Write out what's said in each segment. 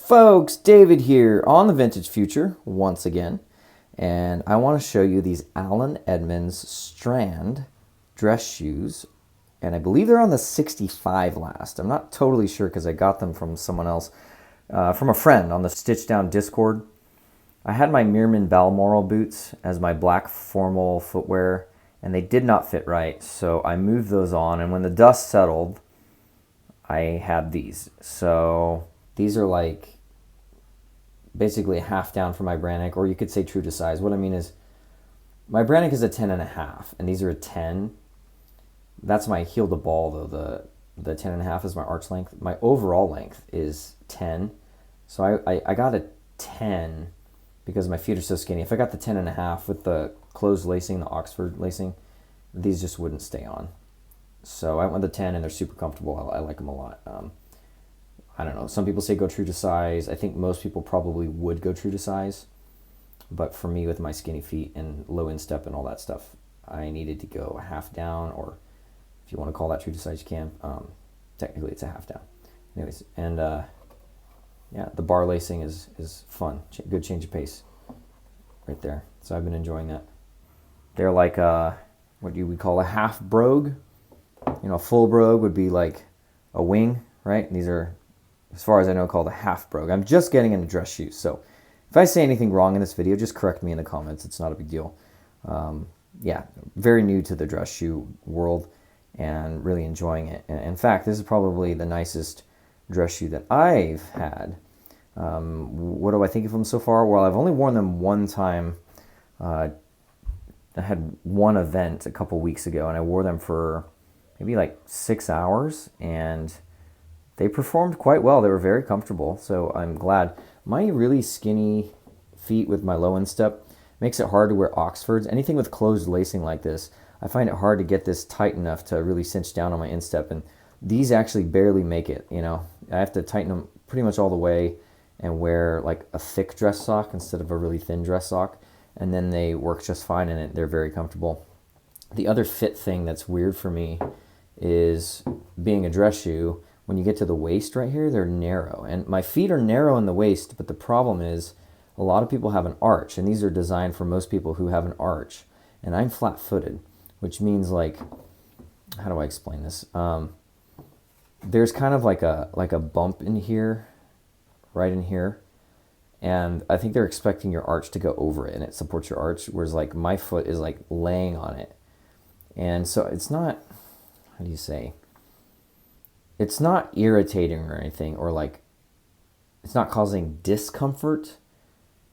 Folks, David here on the Vintage Future once again, and I want to show you these Allen Edmonds Strand dress shoes, and I believe they're on the 65 last. I'm not totally sure because I got them from someone else, from a friend on the Stitch Down Discord. I had my Meerman Balmoral boots as my black formal footwear, and they did not fit right, so I moved those on, and when the dust settled, I had these. So these are like basically a half down for my Brannick, or you could say true to size. What I mean is my Brannick is a 10.5, and these are a 10. That's my heel to ball though. The 10.5 is my arch length. My overall length is 10. So I got a 10 because my feet are so skinny. If I got the 10.5 with the closed lacing, the Oxford lacing, these just wouldn't stay on. So I went with the 10, and they're super comfortable. I like them a lot. I don't know. Some people say go true to size. I think most people probably would go true to size. But for me, with my skinny feet and low instep and all that stuff, I needed to go a half down, or if you want to call that true to size, you can. Technically, it's a half down. Anyways, and yeah, the bar lacing is fun. Good change of pace right there. So I've been enjoying that. They're like, what do we call a half brogue? You know, a full brogue would be like a wing, right? And these are, as far as I know, called a half brogue. I'm just getting into dress shoes, so if I say anything wrong in this video, just correct me in the comments. It's not a big deal. Yeah, very new to the dress shoe world and really enjoying it. In fact, this is probably the nicest dress shoe that I've had. What do I think of them so far? Well, I've only worn them one time. I had one event a couple weeks ago, and I wore them for maybe like 6 hours, and they performed quite well. They were very comfortable, so I'm glad. My really skinny feet with my low instep makes it hard to wear Oxfords. Anything with closed lacing like this, I find it hard to get this tight enough to really cinch down on my instep, and these actually barely make it, you know. I have to tighten them pretty much all the way and wear like a thick dress sock instead of a really thin dress sock, and then they work just fine in it. They're very comfortable. The other fit thing that's weird for me is being a dress shoe, when you get to the waist right here, they're narrow. And my feet are narrow in the waist, but the problem is a lot of people have an arch, and these are designed for most people who have an arch. And I'm flat-footed, which means, like, how do I explain this? There's kind of like a bump in here, right in here. And I think they're expecting your arch to go over it, and it supports your arch, whereas like my foot is like laying on it. And so it's not, how do you say? It's not irritating or anything, or like, it's not causing discomfort,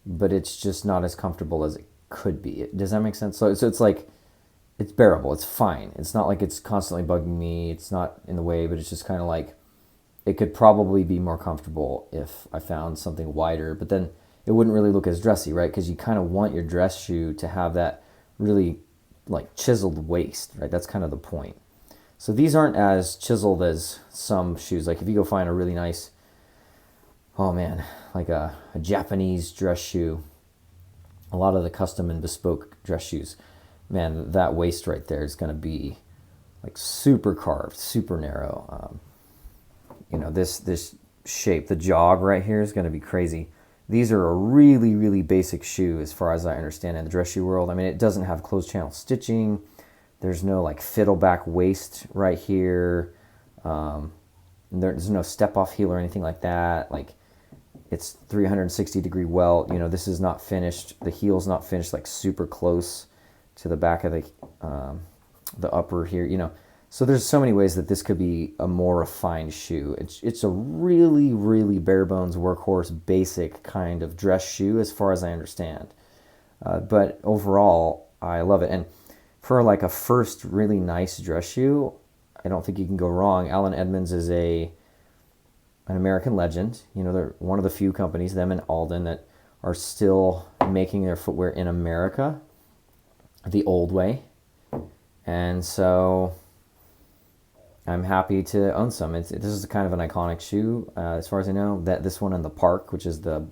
but it's just not as comfortable as it could be. Does that make sense? So it's like, it's bearable. It's fine. It's not like it's constantly bugging me. It's not in the way, but it's just kind of like, it could probably be more comfortable if I found something wider, but then it wouldn't really look as dressy, right? Because you kind of want your dress shoe to have that really like chiseled waist, right? That's kind of the point. So these aren't as chiseled as some shoes. Like if you go find a really nice, oh man, like a Japanese dress shoe, a lot of the custom and bespoke dress shoes, man, that waist right there is going to be like super carved, super narrow. You know, this shape, the jog right here is going to be crazy. These are a really, really basic shoe as far as I understand in the dress shoe world. I mean, it doesn't have closed channel stitching. There's no like fiddleback waist right here. There's no step off heel or anything like that. Like it's 360-degree welt. You know, this is not finished. The heel's not finished like super close to the back of the upper here. You know, so there's so many ways that this could be a more refined shoe. It's a really, really bare bones workhorse basic kind of dress shoe as far as I understand. But overall, I love it. And for like a first really nice dress shoe, I don't think you can go wrong. Allen Edmonds is an American legend. You know, they're one of the few companies, them and Alden, that are still making their footwear in America the old way. And so I'm happy to own some. This is kind of an iconic shoe, as far as I know. This one in the Park, which is the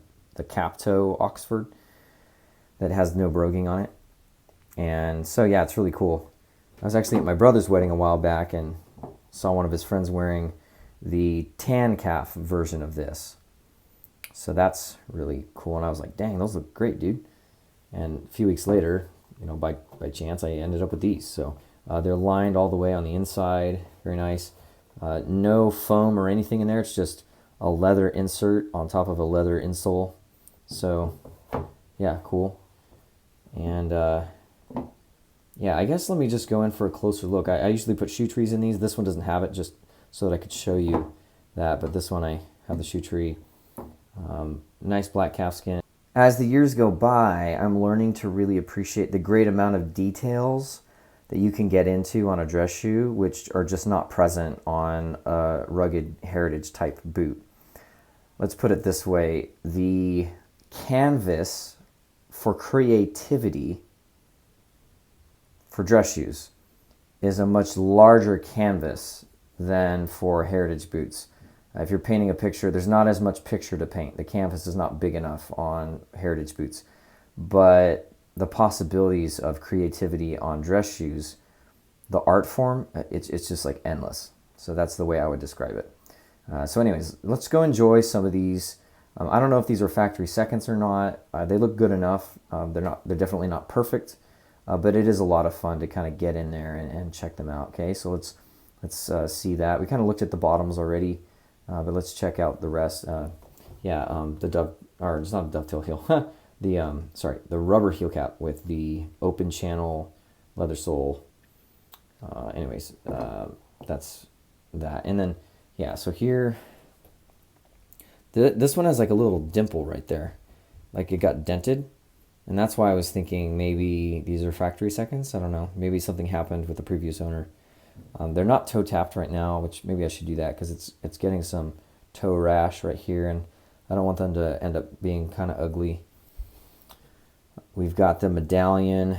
cap toe Oxford, that has no broguing on it. And so, yeah, it's really cool. I was actually at my brother's wedding a while back and saw one of his friends wearing the tan calf version of this. So that's really cool. And I was like, dang, those look great, dude. And a few weeks later, you know, by chance, I ended up with these. So they're lined all the way on the inside. Very nice. No foam or anything in there. It's just a leather insert on top of a leather insole. So yeah, cool. And yeah, I guess let me just go in for a closer look. I usually put shoe trees in these. This one doesn't have it, just so that I could show you that. But this one, I have the shoe tree. Nice black calfskin. As the years go by, I'm learning to really appreciate the great amount of details that you can get into on a dress shoe, which are just not present on a rugged heritage type boot. Let's put it this way. The canvas for creativity for dress shoes is a much larger canvas than for heritage boots. If you're painting a picture, there's not as much picture to paint. The canvas is not big enough on heritage boots. But the possibilities of creativity on dress shoes, the art form, it's just like endless. So that's the way I would describe it. So anyways, let's go enjoy some of these. I don't know if these are factory seconds or not. They look good enough. They're definitely not perfect, but it is a lot of fun to kind of get in there and check them out. Okay, so let's see that. We kind of looked at the bottoms already. But let's check out the rest. The dove, or it's not a dovetail heel. The rubber heel cap with the open channel leather sole. That's that. And then, yeah, so here, this one has like a little dimple right there. Like it got dented. And that's why I was thinking maybe these are factory seconds. I don't know. Maybe something happened with the previous owner. They're not toe tapped right now, which maybe I should do that because it's getting some toe rash right here, and I don't want them to end up being kind of ugly. We've got the medallion.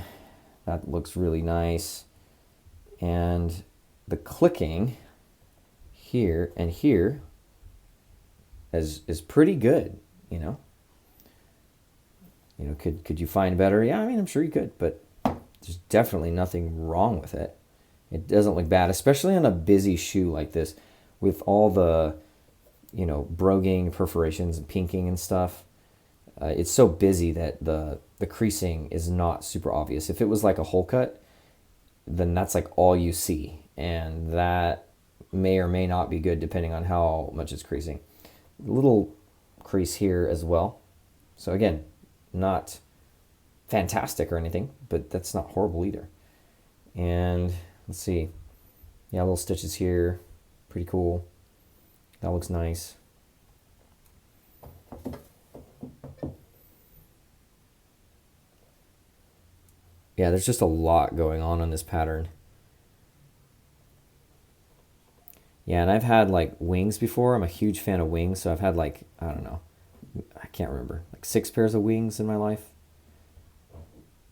That looks really nice. And the clicking here and here is pretty good, you know. You know, could you find better? Yeah, I mean, I'm sure you could, but there's definitely nothing wrong with it. It doesn't look bad, especially on a busy shoe like this with all the, you know, broguing, perforations, and pinking and stuff. It's so busy that the creasing is not super obvious. If it was like a hole cut, then that's like all you see. And that may or may not be good depending on how much it's creasing. A little crease here as well. So again, not fantastic or anything, but that's not horrible either. And let's see. Yeah, little stitches here. Pretty cool. That looks nice. Yeah, there's just a lot going on this pattern. Yeah, and I've had like wings before. I'm a huge fan of wings, so I've had like, I don't know, I can't remember, like 6 pairs of wings in my life.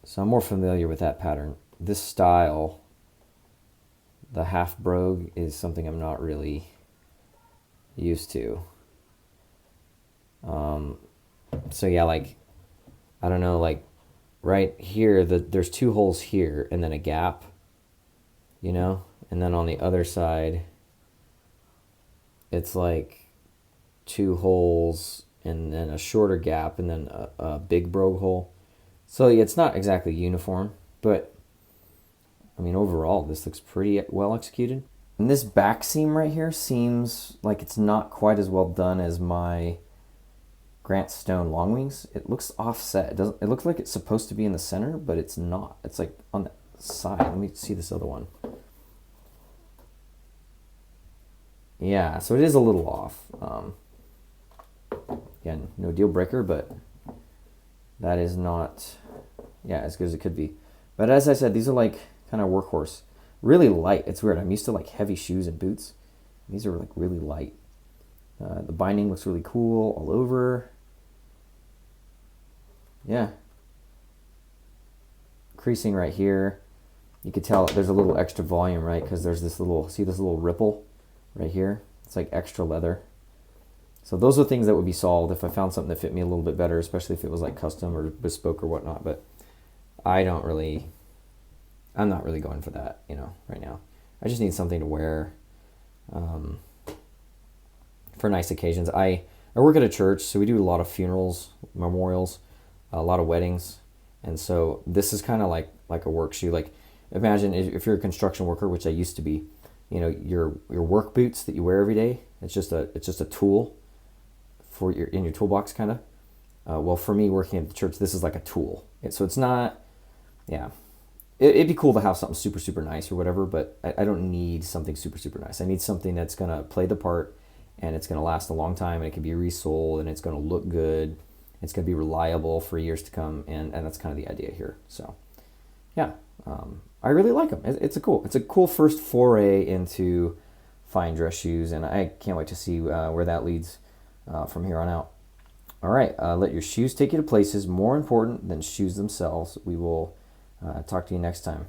So I'm more familiar with that pattern. This style, the half brogue, is something I'm not really used to. So yeah, like, I don't know, like right here, there's 2 holes here and then a gap, you know, and then on the other side, it's like 2 holes and then a shorter gap and then a big brogue hole. So yeah, it's not exactly uniform, but I mean, overall, this looks pretty well executed. And this back seam right here seems like it's not quite as well done as my Grant Stone long wings. It looks offset. It looks like it's supposed to be in the center, but it's not. It's like on the side. Let me see this other one. Yeah, so it is a little off. Again, no deal breaker, but that is not, yeah, as good as it could be. But as I said, these are like kind of workhorse. Really light. It's weird. I'm used to like heavy shoes and boots. These are like really light. The binding looks really cool all over. Yeah. Creasing right here. You could tell there's a little extra volume, right? Because there's this little, see this little ripple right here? It's like extra leather. So those are things that would be solved if I found something that fit me a little bit better, especially if it was like custom or bespoke or whatnot. But I'm not really going for that, you know, right now. I just need something to wear for nice occasions. I I work at a church, so we do a lot of funerals, memorials, a lot of weddings, and so this is kind of like a work shoe. Like imagine if you're a construction worker, which I used to be, you know, your work boots that you wear every day. It's just a tool for your in your toolbox kind of. Well, for me working at the church, this is like a tool. So it's not, yeah. It'd be cool to have something super super nice or whatever, but I don't need something super super nice. I need something that's gonna play the part, and it's gonna last a long time, and it can be resold, and it's gonna look good. It's gonna be reliable for years to come, and that's kind of the idea here. So, yeah, I really like them. It's a cool first foray into fine dress shoes, and I can't wait to see where that leads from here on out. All right, let your shoes take you to places more important than shoes themselves. We will talk to you next time.